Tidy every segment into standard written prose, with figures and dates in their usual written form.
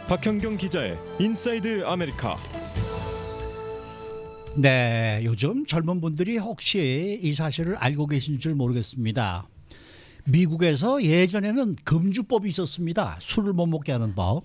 박현경 기자의 인사이드 아메리카. 네, 요즘 젊은 분들이 혹시 이 사실을 알고 계신 줄 모르겠습니다. 미국에서 예전에는 금주법이 있었습니다. 술을 못 먹게 하는 법.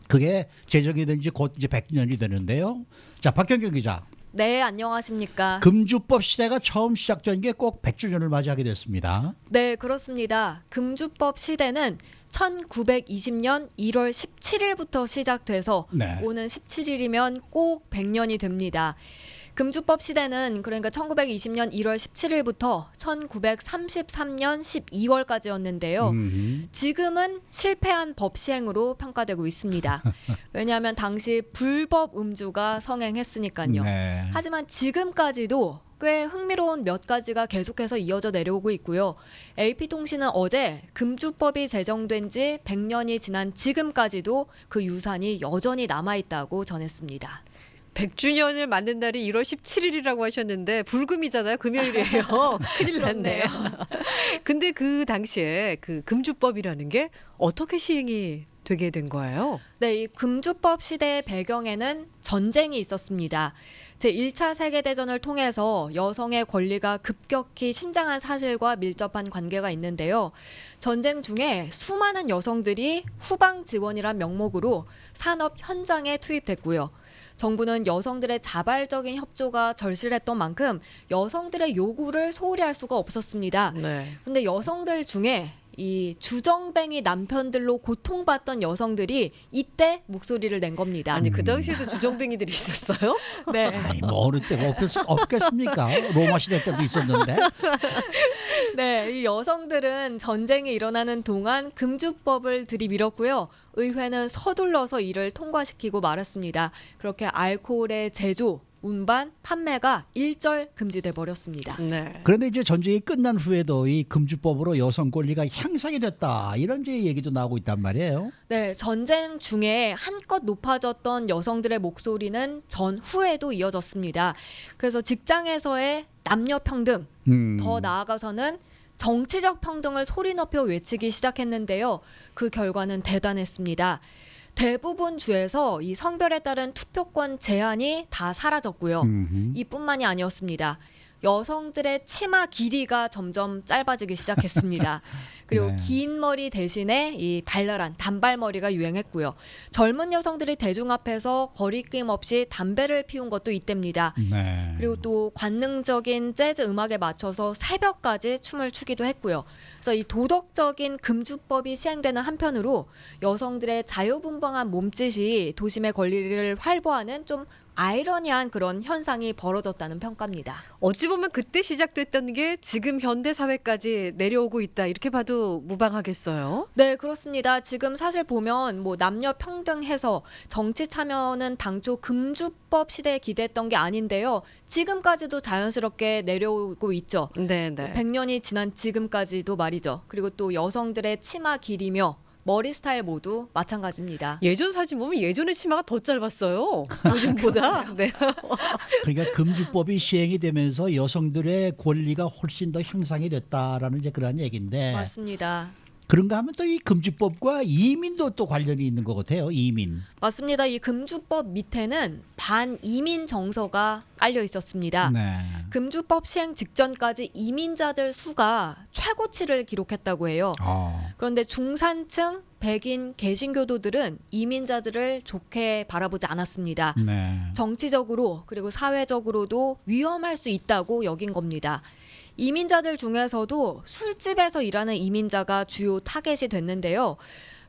그게 제정이 된 지 곧 이제 100년이 되는데요. 자, 박현경 기자. 네, 안녕하십니까. 금주법 시대가 처음 시작된 게 꼭 100주년을 맞이하게 됐습니다. 네, 그렇습니다. 금주법 시대는 1920년 1월 17일부터 시작돼서 네. 오는 17일이면 꼭 100년이 됩니다. 금주법 시대는 그러니까 1920년 1월 17일부터 1933년 12월까지였는데요. 지금은 실패한 법 시행으로 평가되고 있습니다. 왜냐하면 당시 불법 음주가 성행했으니까요. 네. 하지만 지금까지도 꽤 흥미로운 몇 가지가 계속해서 이어져 내려오고 있고요. AP통신은 어제 금주법이 제정된 지 100년이 지난 지금까지도 그 유산이 여전히 남아있다고 전했습니다. 100주년을 맞는 날이 1월 17일이라고 하셨는데 불금이잖아요. 금요일이에요. 큰일 났네요. 근데 그 당시에 그 금주법이라는 게 어떻게 시행이 되게 된 거예요? 네, 이 금주법 시대의 배경에는 전쟁이 있었습니다. 제1차 세계대전을 통해서 여성의 권리가 급격히 신장한 사실과 밀접한 관계가 있는데요. 전쟁 중에 수많은 여성들이 후방 지원이란 명목으로 산업 현장에 투입됐고요. 정부는 여성들의 자발적인 협조가 절실했던 만큼 여성들의 요구를 소홀히 할 수가 없었습니다. 네. 근데 여성들 중에 이 주정뱅이 남편들로 고통받던 여성들이 이때 목소리를 낸 겁니다. 아니 그 당시에도 주정뱅이들이 있었어요? 네. 아니, 뭐 어느 때가 없겠습니까? 로마 시대 때도 있었는데. 네, 이 여성들은 전쟁이 일어나는 동안 금주법을 들이밀었고요. 의회는 서둘러서 이를 통과시키고 말았습니다. 그렇게 알코올의 제조, 운반, 판매가 일절 금지돼 버렸습니다. 네. 그런데 이제 전쟁이 끝난 후에도 이 금주법으로 여성 권리가 향상이 됐다, 이런 이제 얘기도 나오고 있단 말이에요. 네, 전쟁 중에 한껏 높아졌던 여성들의 목소리는 전후에도 이어졌습니다. 그래서 직장에서의 남녀 평등, 더 나아가서는 정치적 평등을 소리 높여 외치기 시작했는데요. 그 결과는 대단했습니다. 대부분 주에서 이 성별에 따른 투표권 제한이 다 사라졌고요. 이뿐만이 아니었습니다. 여성들의 치마 길이가 점점 짧아지기 시작했습니다. 그리고 네. 긴 머리 대신에 이 발랄한 단발머리가 유행했고요. 젊은 여성들이 대중 앞에서 거리낌 없이 담배를 피운 것도 이때입니다. 네. 그리고 또 관능적인 재즈 음악에 맞춰서 새벽까지 춤을 추기도 했고요. 그래서 이 도덕적인 금주법이 시행되는 한편으로 여성들의 자유분방한 몸짓이 도심의 권리를 활보하는 좀 아이러니한 그런 현상이 벌어졌다는 평가입니다. 어찌 보면 그때 시작됐던 게 지금 현대 사회까지 내려오고 있다 이렇게 봐도 무방하겠어요. 네, 그렇습니다. 지금 사실 보면 뭐 남녀 평등해서 정치 참여는 당초 금주법 시대에 기대했던 게 아닌데요. 지금까지도 자연스럽게 내려오고 있죠. 네, 네. 100년이 지난 지금까지도 말이죠. 그리고 또 여성들의 치마 길이며 머리 스타일 모두 마찬가지입니다. 예전 사진 보면 예전에 치마가 더 짧았어요. 요즘보다. 네. 그러니까 금주법이 시행이 되면서 여성들의 권리가 훨씬 더 향상이 됐다라는 이제 그런 얘기인데, 맞습니다. 그런가 하면 또 이 금주법과 이민도 또 관련이 있는 것 같아요. 이민. 맞습니다. 이 금주법 밑에는 반이민 정서가 깔려 있었습니다. 네. 금주법 시행 직전까지 이민자들 수가 최고치를 기록했다고 해요. 그런데 중산층, 백인, 개신교도들은 이민자들을 좋게 바라보지 않았습니다. 네. 정치적으로 그리고 사회적으로도 위험할 수 있다고 여긴 겁니다. 이민자들 중에서도 술집에서 일하는 이민자가 주요 타겟이 됐는데요.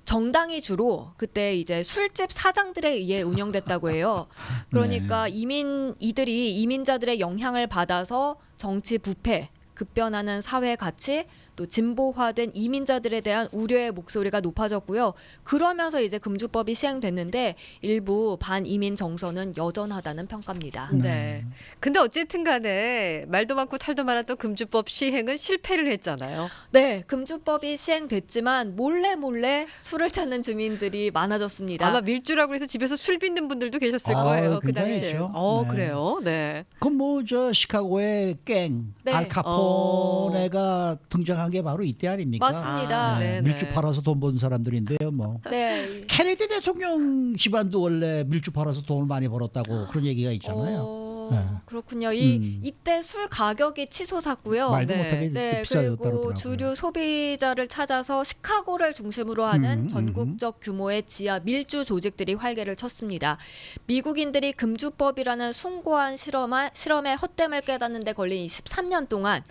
정당이 주로 그때 이제 술집 사장들에 의해 운영됐다고 해요. 그러니까 이들이 이민자들의 영향을 받아서 정치 부패, 급변하는 사회 가치, 또 진보화된 이민자들에 대한 우려의 목소리가 높아졌고요. 그러면서 이제 금주법이 시행됐는데 일부 반이민 정서는 여전하다는 평가입니다. 네. 근데 어쨌든 간에 말도 많고 탈도 많았던 금주법 시행은 실패를 했잖아요. 네, 금주법이 시행됐지만 몰래 술을 찾는 주민들이 많아졌습니다. 아마 밀주라고 해서 집에서 술 빚는 분들도 계셨을 아, 거예요. 그 굉장히 당시에. 있죠. 네. 그래요. 네. 그럼 뭐 저 시카고의 갱, 네. 알카폰 이런 애가 등장한 게 바로 이때 아닙니까? 맞습니다. 아, 네, 네네. 밀주 팔아서 돈 번 사람들인데요, 뭐. 네. 케네디 대통령 집안도 원래 밀주 팔아서 돈을 많이 벌었다고 그런 얘기가 있잖아요. 네. 그렇군요. 음. 이때 술 가격이 치솟았고요. 말도 네. 못하게 네, 비싸졌다고 그리고 그러더라고요. 주류 소비자를 찾아서 시카고를 중심으로 하는 음. 전국적 규모의 지하 밀주 조직들이 활개를 쳤습니다. 미국인들이 금주법이라는 숭고한 실험의 헛됨을 깨닫는 데 걸린 23년 동안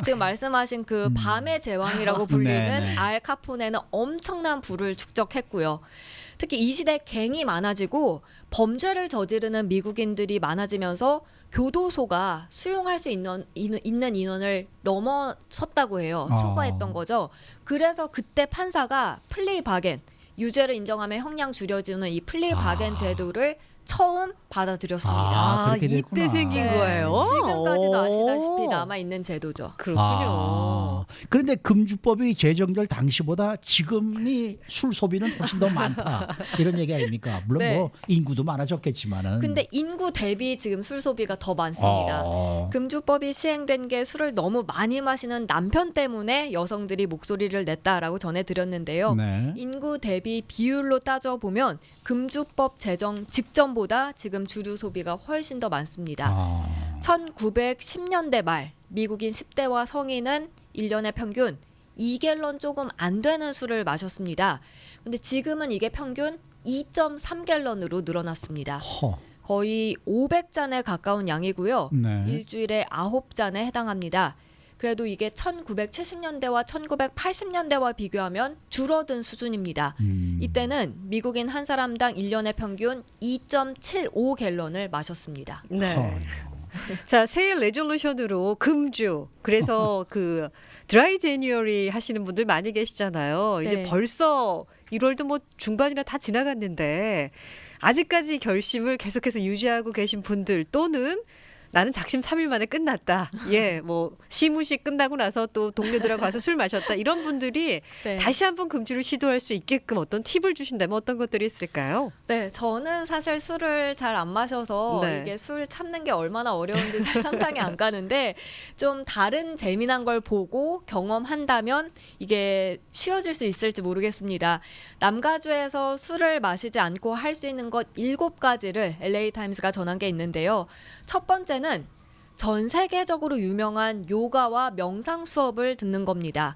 지금 말씀하신 그 밤의 제왕이라고 불리는 네네. 알 카포네는 엄청난 부를 축적했고요. 특히 이 시대 갱이 많아지고 범죄를 저지르는 미국인들이 많아지면서 교도소가 수용할 수 있는 인원을 넘어섰다고 해요. 아. 초과했던 거죠. 그래서 그때 판사가 플리 바겐, 유죄를 인정하면 형량 줄여주는 이 플리 바겐 제도를 처음 받아들였습니다. 아, 그렇게 이때 됐구나. 생긴 네, 거예요. 지금까지도 아시다시피 오. 남아 있는 제도죠. 그렇군요. 아, 그런데 금주법이 제정될 당시보다 지금이 술 소비는 훨씬 더 많다 이런 얘기 아닙니까? 물론 네. 뭐 인구도 많아졌겠지만은. 근데 인구 대비 지금 술 소비가 더 많습니다. 금주법이 시행된 게 술을 너무 많이 마시는 남편 때문에 여성들이 목소리를 냈다라고 전해드렸는데요. 네. 인구 대비 비율로 따져보면 금주법 제정 직전보다 지금 주류 소비가 훨씬 더 많습니다. 아. 1910년대 말 미국인 10대와 성인은 1년에 평균 2갤런 조금 안 되는 술을 마셨습니다. 근데 지금은 이게 평균 2.3갤런으로 늘어났습니다. 허. 거의 500잔에 가까운 양이고요. 네. 일주일에 9잔에 해당합니다. 그래도 이게 1970년대와 1980년대와 비교하면 줄어든 수준입니다. 이때는 미국인 한 사람당 1년에 평균 2.75갤런을 마셨습니다. 네. 자, 새해 레졸루션으로 금주. 그래서 그 드라이 제뉴어리 하시는 분들 많이 계시잖아요. 이제 네. 벌써 1월도 뭐 중반이나 다 지나갔는데 아직까지 결심을 계속해서 유지하고 계신 분들 또는 나는 작심 3일 만에 끝났다. 예, 뭐 시무식 끝나고 나서 또 동료들하고 가서 술 마셨다. 이런 분들이 네. 다시 한번 금주를 시도할 수 있게끔 어떤 팁을 주신다면 어떤 것들이 있을까요? 네, 저는 사실 술을 잘 안 마셔서 네. 이게 술 참는 게 얼마나 어려운지 잘 상상이 안 가는데 좀 다른 재미난 걸 보고 경험한다면 이게 쉬워질 수 있을지 모르겠습니다. 남가주에서 술을 마시지 않고 할 수 있는 것 7가지를 LA 타임스가 전한 게 있는데요. 첫 번째는 전 세계적으로 유명한 요가와 명상 수업을 듣는 겁니다.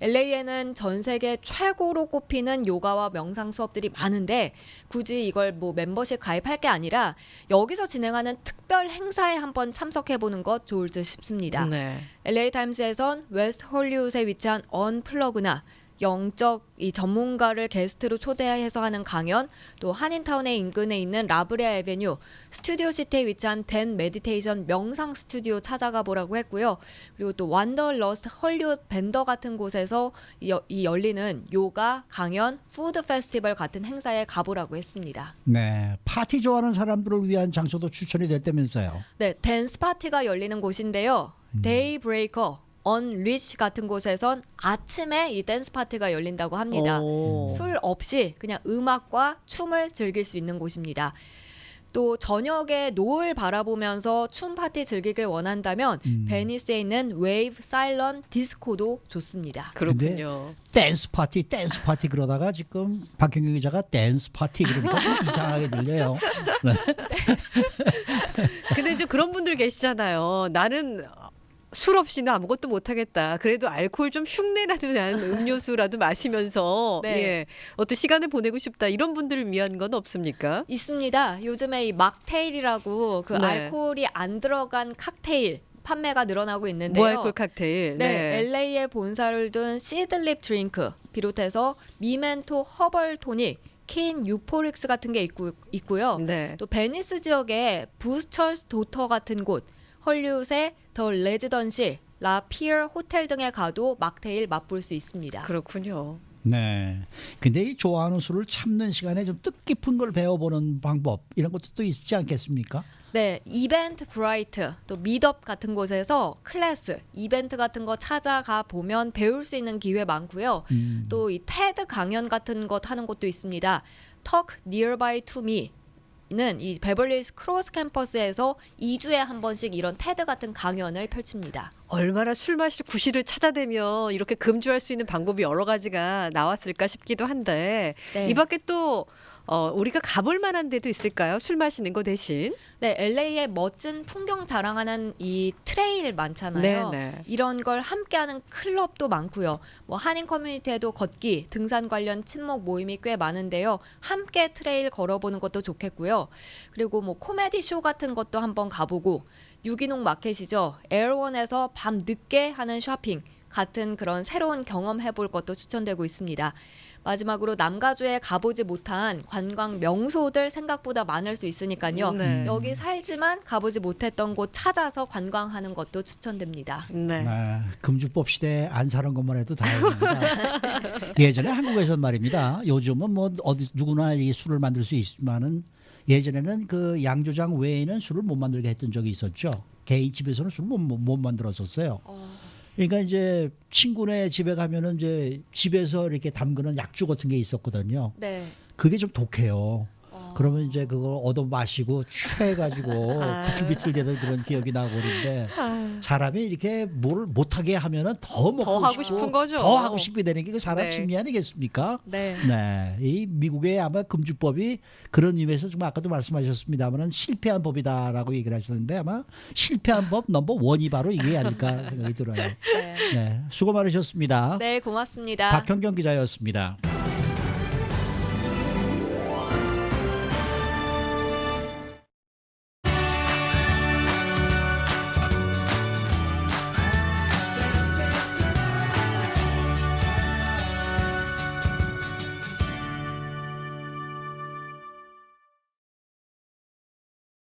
LA에는 전 세계 최고로 꼽히는 요가와 명상 수업들이 많은데 굳이 이걸 뭐 멤버십 가입할 게 아니라 여기서 진행하는 특별 행사에 한번 참석해 보는 것 좋을 듯 싶습니다. 네. LA 타임스에선 웨스트 홀리우드에 위치한 언플러그나 영적 이 전문가를 게스트로 초대해서 하는 강연, 또 한인타운의 인근에 있는 라브레아 에베뉴, 스튜디오 시티에 위치한 댄 메디테이션 명상 스튜디오 찾아가 보라고 했고요. 그리고 또 완더러스트 헐리우드 밴더 같은 곳에서 이 열리는 요가, 강연, 푸드 페스티벌 같은 행사에 가보라고 했습니다. 네. 파티 좋아하는 사람들을 위한 장소도 추천이 됐다면서요. 네, 댄스 파티가 열리는 곳인데요. 데이브레이커, 언리시 같은 곳에선 아침에 이 댄스 파티가 열린다고 합니다. 오. 술 없이 그냥 음악과 춤을 즐길 수 있는 곳입니다. 또 저녁에 노을 바라보면서 춤 파티 즐기길 원한다면 베니스에 있는 웨이브 사일런 디스코도 좋습니다. 그렇군요. 댄스 파티 그러다가 지금 박경규 기자가 댄스 파티 그러니까 좀 이상하게 들려요. 근데 좀 그런 분들 계시잖아요. 나는 술 없이는 아무것도 못하겠다. 그래도 알코올 좀 흉내라도 나는 음료수라도 마시면서 네. 예, 어떤 시간을 보내고 싶다. 이런 분들을 위한 건 없습니까? 있습니다. 요즘에 이 막테일이라고 그 네. 알코올이 안 들어간 칵테일 판매가 늘어나고 있는데요. 무알콜 칵테일. 네, LA에 본사를 둔 시드립 드링크 비롯해서 미멘토 허벌 토닉, 킨 유포릭스 같은 게 있고요. 네. 또 베니스 지역에 부스처스 도터 같은 곳, 헐리우드의 더 레지던시, 라 피어 호텔 등에 가도 막테일 맛볼 수 있습니다. 그렇군요. 네. 근데 이 좋아하는 술을 참는 시간에 좀 뜻깊은 걸 배워보는 방법 이런 것도 또 있지 않겠습니까? 네, 이벤트 브라이트, 또 미덥 같은 곳에서 클래스, 이벤트 같은 거 찾아가 보면 배울 수 있는 기회 많고요. 또 이 테드 강연 같은 것 하는 곳도 있습니다. Talk Nearby to Me, 이 베벌리힐스 크로스 캠퍼스에서 2주에 한 번씩 이런 테드 같은 강연을 펼칩니다. 얼마나 술 마실 구실을 찾아대면 이렇게 금주할 수 있는 방법이 여러 가지가 나왔을까 싶기도 한데 네. 이 밖에 또 우리가 가볼 만한 데도 있을까요? 술 마시는 거 대신. 네, LA의 멋진 풍경 자랑하는 이 트레일 많잖아요. 네. 이런 걸 함께하는 클럽도 많고요. 뭐 한인 커뮤니티에도 걷기, 등산 관련 친목 모임이 꽤 많은데요. 함께 트레일 걸어보는 것도 좋겠고요. 그리고 뭐 코미디 쇼 같은 것도 한번 가보고 유기농 마켓이죠. 에어원에서 밤 늦게 하는 쇼핑 같은 그런 새로운 경험 해볼 것도 추천되고 있습니다. 마지막으로 남가주에 가보지 못한 관광 명소들 생각보다 많을 수 있으니까요. 네. 여기 살지만 가보지 못했던 곳 찾아서 관광하는 것도 추천됩니다. 네. 아, 금주법 시대에 안 사는 것만 해도 다행입니다. 예전에 한국에서 말입니다. 요즘은 뭐 어디 누구나 이 술을 만들 수 있지만은 예전에는 그 양조장 외에는 술을 못 만들게 했던 적이 있었죠. 개인 집에서는 술을 못 만들었었어요. 그러니까 이제 친구네 집에 가면은 이제 집에서 이렇게 담그는 약주 같은 게 있었거든요. 네. 그게 좀 독해요. 그러면 이제 그걸 얻어 마시고 취해가지고 아. 비틀비틀대던 그런 기억이 나고 그러는데 아, 사람이 이렇게 뭘 못하게 하면은 더 먹고 더 하고 싶고 싶은 거죠. 더 하고 싶게 되는 게 그 사람 네. 심리 아니겠습니까? 네. 네, 이 미국의 아마 금주법이 그런 의미에서 좀 아까도 말씀하셨습니다만은 실패한 법이다라고 얘기를 하셨는데 아마 실패한 법 넘버 원이 바로 이게 아닐까 생각이 들어요. 네. 네, 수고 많으셨습니다. 네, 고맙습니다. 박현경 기자였습니다.